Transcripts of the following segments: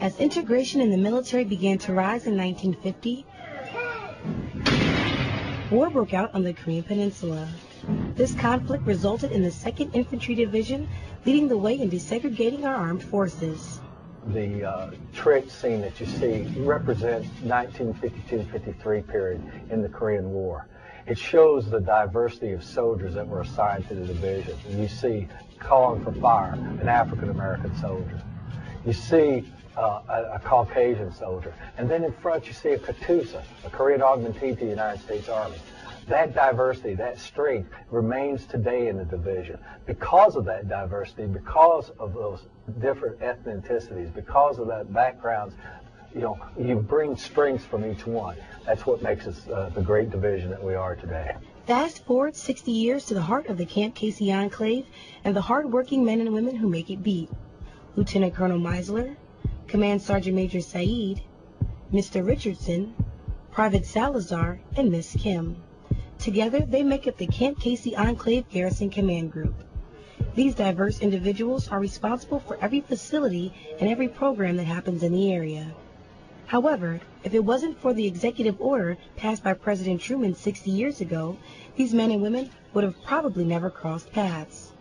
As integration in the military began to rise in 1950, war broke out on the Korean Peninsula. This conflict resulted in the 2nd Infantry Division leading the way in desegregating our armed forces. The trench scene that you see represents 1952-53 period in the Korean War. It shows the diversity of soldiers that were assigned to the division. And you see calling for fire, an African-American soldier. You see a Caucasian soldier. And then in front you see a Katyusha, a Korean augmentee to the United States Army. That diversity, that strength remains today in the division. Because of that diversity, because of those different ethnicities, because of that backgrounds, you bring strengths from each one. That's what makes us the great division that we are today. Fast forward 60 years to the heart of the Camp Casey enclave and the hard-working men and women who make it beat. Lieutenant Colonel Meisler, Command Sergeant Major Saeed, Mr. Richardson, Private Salazar, and Miss Kim. Together, they make up the Camp Casey Enclave Garrison Command Group. These diverse individuals are responsible for every facility and every program that happens in the area. However, if it wasn't for the executive order passed by President Truman 60 years ago, these men and women would have probably never crossed paths.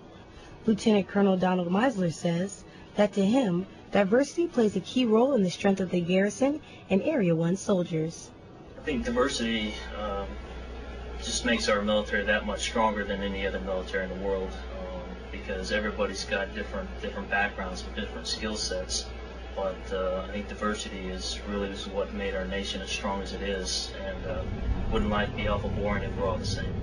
Lieutenant Colonel Donald Meisler says that to him, diversity plays a key role in the strength of the garrison and Area 1 soldiers. I think diversity just makes our military that much stronger than any other military in the world, because everybody's got different backgrounds and different skill sets. But I think diversity is what made our nation as strong as it is, and wouldn't life be awful boring if we're all the same.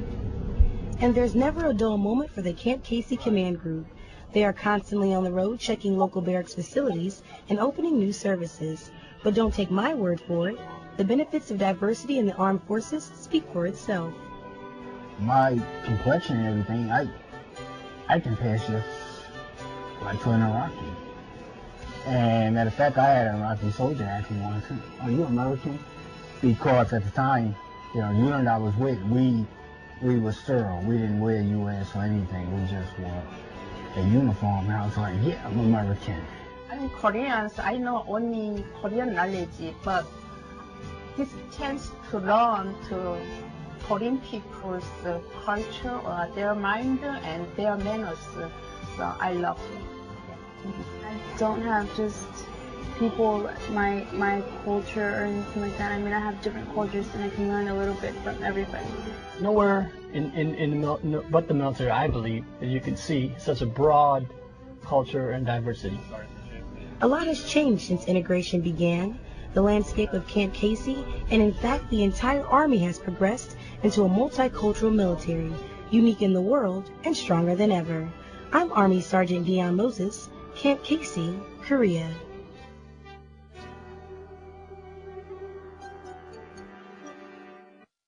And there's never a dull moment for the Camp Casey Command Group. They are constantly on the road checking local barracks facilities and opening new services. But don't take my word for it. The benefits of diversity in the armed forces speak for itself. My complexion and everything, I can pass just like to an Iraqi. And matter of fact, I had an Iraqi soldier ask me once, "Are you American?" Because at the time, the unit I was with, we were sterile. We didn't wear U.S. or anything. We just wore a uniform. And I was like, "Yeah, I'm American." I'm Korean, so I know only Korean knowledge, but this chance to learn to Korean people's culture or their mind and their manners, so I love it. I don't have just people, my culture or anything like that. I mean, I have different cultures and I can learn a little bit from everybody. Nowhere but the military, I believe, that you can see such a broad culture and diversity. A lot has changed since integration began. The landscape of Camp Casey, and in fact the entire Army, has progressed into a multicultural military, unique in the world and stronger than ever. I'm Army Sergeant Dion Moses, Camp Casey, Korea.